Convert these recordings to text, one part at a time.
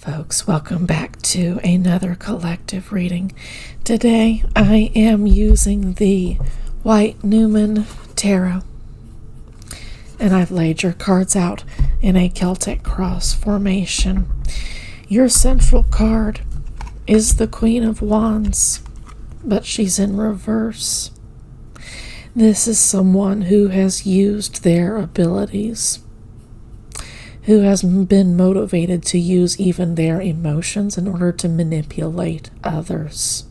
folks. Welcome back to another collective reading. Today I am using the White Newman Tarot, and I've laid your cards out in a Celtic cross formation. Your central card is the Queen of Wands, but she's in reverse. This is someone who has used their abilities, who has been motivated to use even their emotions in order to manipulate others,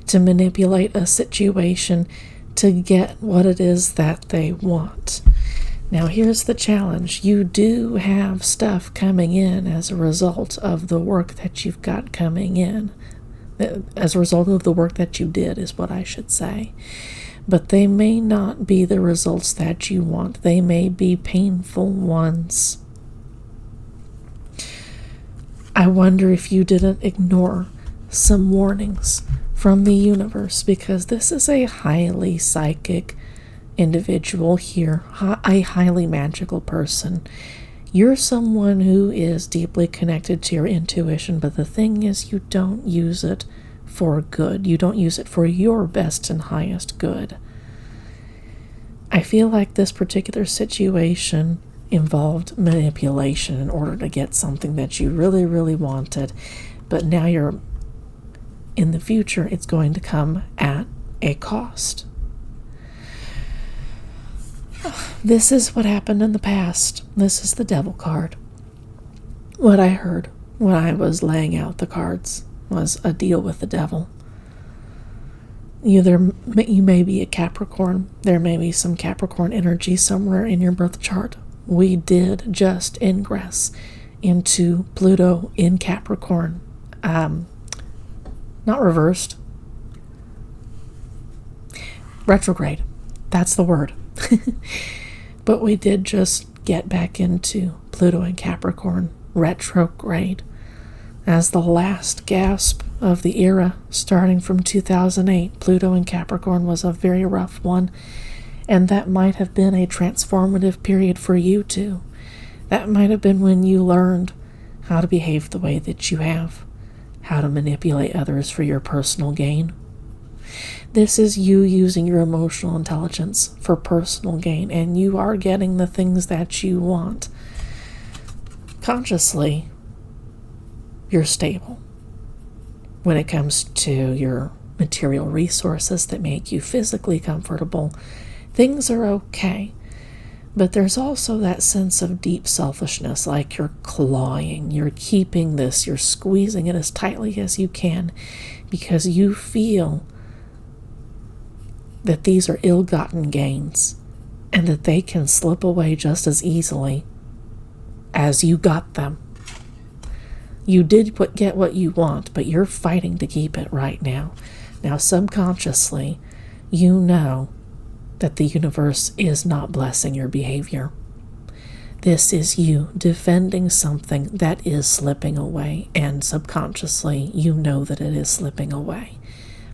to manipulate a situation to get what it is that they want. Now, here's the challenge. You do have stuff coming in as a result of the work that you've got coming in. As a result of the work that you did is what I should say. But they may not be the results that you want. They may be painful ones. I wonder if you didn't ignore some warnings from the universe, because this is a highly psychic individual here, a highly magical person. You're someone who is deeply connected to your intuition, but the thing is, you don't use it for good. You don't use it for your best and highest good. I feel like this particular situation involved manipulation in order to get something that you really, really wanted, but now in the future, it's going to come at a cost. This is what happened in the past. This is the Devil card. What I heard when I was laying out the cards was a deal with the devil. You may be a Capricorn. There may be some Capricorn energy somewhere in your birth chart. We did just ingress into Pluto in Capricorn. Not reversed. Retrograde. That's the word. But we did just get back into Pluto in Capricorn retrograde as the last gasp of the era starting from 2008. Pluto in Capricorn was a very rough one, and that might have been a transformative period for you too. That might have been when you learned how to behave the way that you have, how to manipulate others for your personal gain. This is you using your emotional intelligence for personal gain, and you are getting the things that you want. Consciously, you're stable when it comes to your material resources that make you physically comfortable. Things are okay, but there's also that sense of deep selfishness, like you're clawing, you're keeping this, you're squeezing it as tightly as you can because you feel that these are ill-gotten gains and that they can slip away just as easily as you got them. You did get what you want, but you're fighting to keep it right now. Now, subconsciously, you know that the universe is not blessing your behavior. This is you defending something that is slipping away, and subconsciously, you know that it is slipping away.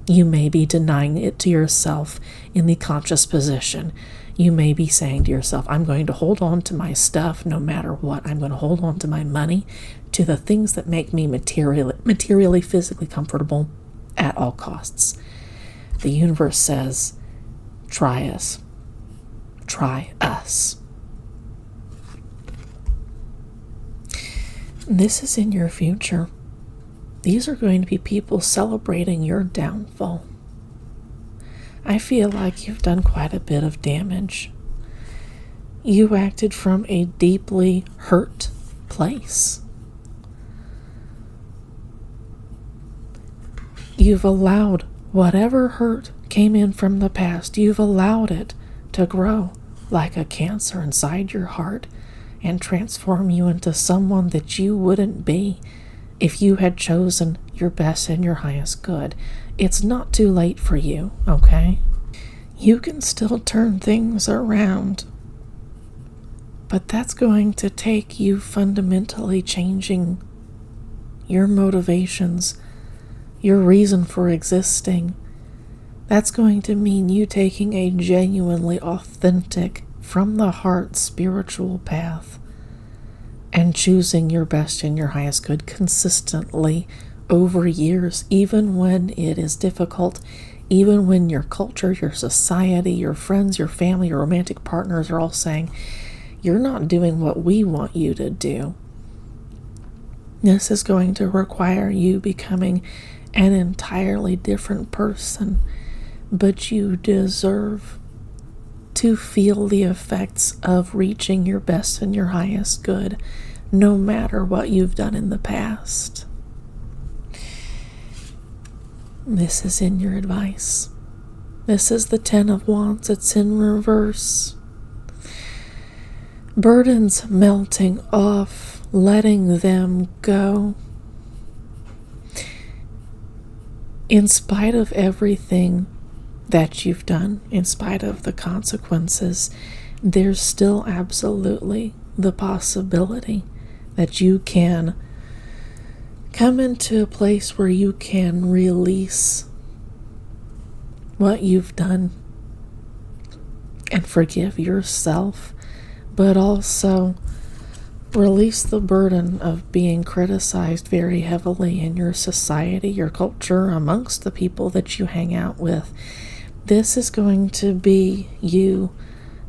You may be denying it to yourself in the conscious position. You may be saying to yourself, I'm going to hold on to my stuff no matter what. I'm going to hold on to my money, to the things that make me materially, physically comfortable at all costs. The universe says, try us. Try us. This is in your future. These are going to be people celebrating your downfall. I feel like you've done quite a bit of damage. You acted from a deeply hurt place. You've allowed whatever hurt came in from the past, you've allowed it to grow like a cancer inside your heart and transform you into someone that you wouldn't be if you had chosen your best and your highest good. It's not too late for you, okay? You can still turn things around, but that's going to take you fundamentally changing your motivations, your reason for existing. That's going to mean you taking a genuinely authentic, from the heart spiritual path and choosing your best and your highest good consistently over years, even when it is difficult, even when your culture, your society, your friends, your family, your romantic partners are all saying, you're not doing what we want you to do. This is going to require you becoming an entirely different person, but you deserve to feel the effects of reaching your best and your highest good, no matter what you've done in the past. This is in your advice. This is the 10 of Wands. It's in reverse. Burdens melting off, letting them go. In spite of everything that you've done, in spite of the consequences, there's still absolutely the possibility that you can come into a place where you can release what you've done and forgive yourself, but also release the burden of being criticized very heavily in your society, your culture, amongst the people that you hang out with. This is going to be you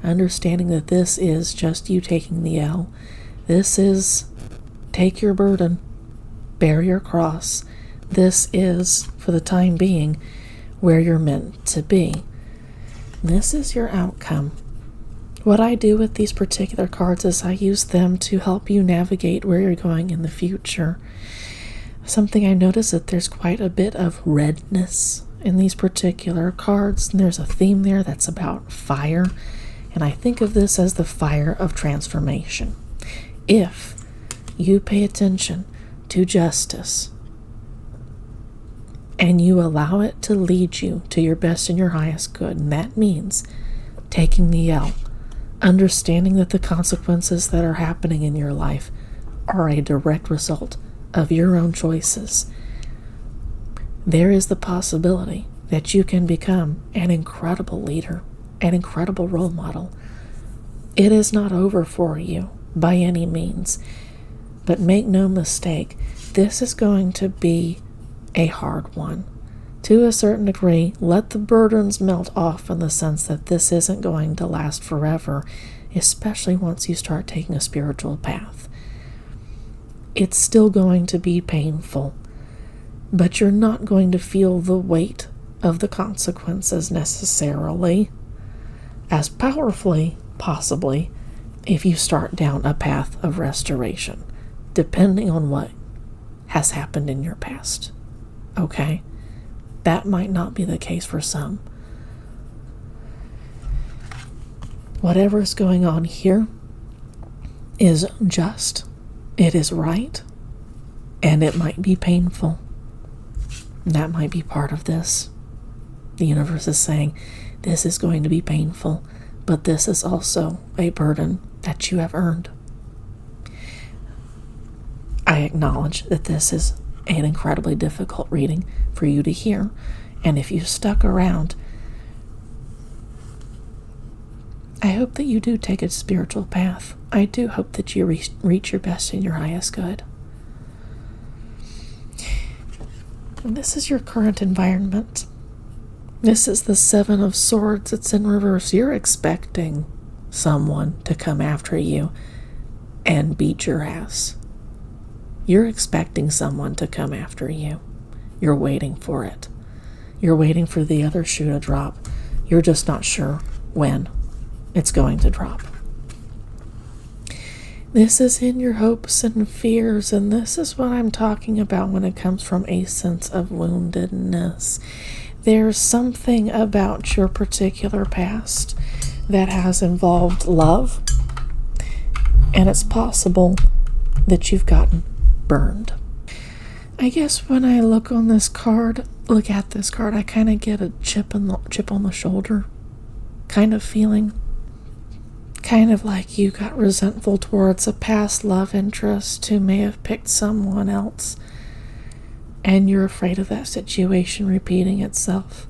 understanding that this is just you taking the L. This is take your burden, bear your cross. This is, for the time being, where you're meant to be. This is your outcome. What I do with these particular cards is I use them to help you navigate where you're going in the future. Something I notice that there's quite a bit of redness in these particular cards, and there's a theme there that's about fire, and I think of this as the fire of transformation. If you pay attention to justice and you allow it to lead you to your best and your highest good, and that means taking the L, understanding that the consequences that are happening in your life are a direct result of your own choices, there is the possibility that you can become an incredible leader, an incredible role model. It is not over for you by any means, but make no mistake, this is going to be a hard one. To a certain degree, let the burdens melt off in the sense that this isn't going to last forever, especially once you start taking a spiritual path. It's still going to be painful, but you're not going to feel the weight of the consequences necessarily as powerfully, possibly, if you start down a path of restoration, depending on what has happened in your past. Okay? That might not be the case for some. Whatever is going on here is just, it is right, and it might be painful. That might be part of this. The universe is saying, this is going to be painful, but this is also a burden that you have earned. I acknowledge that this is an incredibly difficult reading for you to hear, and if you've stuck around, I hope that you do take a spiritual path. I do hope that you reach your best and your highest good. And this is your current environment. This is the 7 of Swords. It's in reverse. You're expecting someone to come after you and beat your ass. You're expecting someone to come after you. You're waiting for it. You're waiting for the other shoe to drop. You're just not sure when it's going to drop. This is in your hopes and fears, and this is what I'm talking about when it comes from a sense of woundedness. There's something about your particular past that has involved love, and it's possible that you've gotten burned. I guess when I look at this card, I kind of get a chip on the shoulder kind of feeling. Kind of like you got resentful towards a past love interest who may have picked someone else, and you're afraid of that situation repeating itself.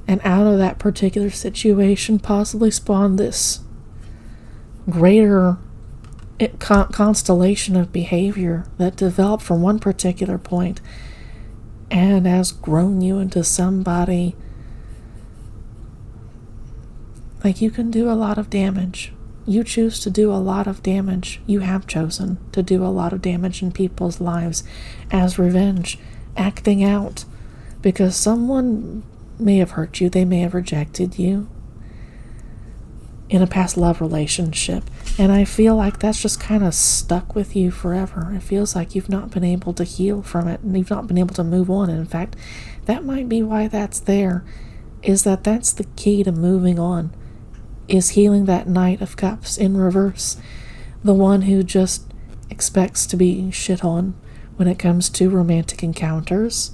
And out of that particular situation possibly spawned this greater constellation of behavior that developed from one particular point and has grown you into somebody. Like, you can do a lot of damage. You choose to do a lot of damage. You have chosen to do a lot of damage in people's lives as revenge, acting out, because someone may have hurt you, they may have rejected you in a past love relationship, and I feel like that's just kind of stuck with you forever. It feels like you've not been able to heal from it, and you've not been able to move on. And in fact, that might be why that's there, is that that's the key to moving on, is healing that Knight of Cups in reverse, the one who just expects to be shit on when it comes to romantic encounters.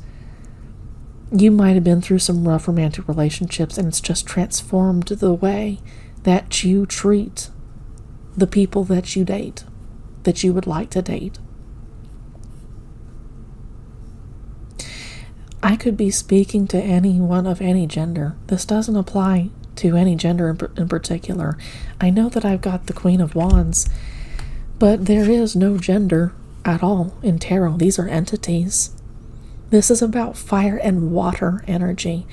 You might have been through some rough romantic relationships, and it's just transformed the way that you treat the people that you date, that you would like to date. I could be speaking to anyone of any gender. This doesn't apply to any gender in particular. I know that I've got the Queen of Wands, but there is no gender at all in tarot. These are entities. This is about fire and water energy,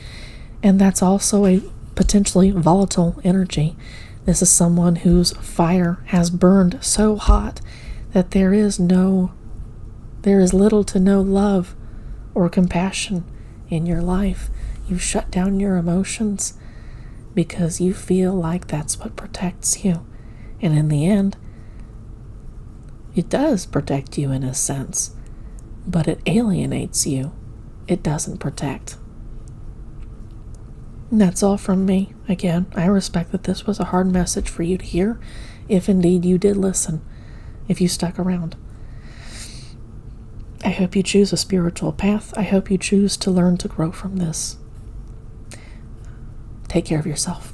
and that's also a potentially volatile energy. This is someone whose fire has burned so hot that there is little to no love or compassion in your life. You shut down your emotions because you feel like that's what protects you. And in the end, it does protect you in a sense, but it alienates you. It doesn't protect. And that's all from me. Again, I respect that this was a hard message for you to hear, if indeed you did listen, if you stuck around. I hope you choose a spiritual path. I hope you choose to learn to grow from this. Take care of yourself.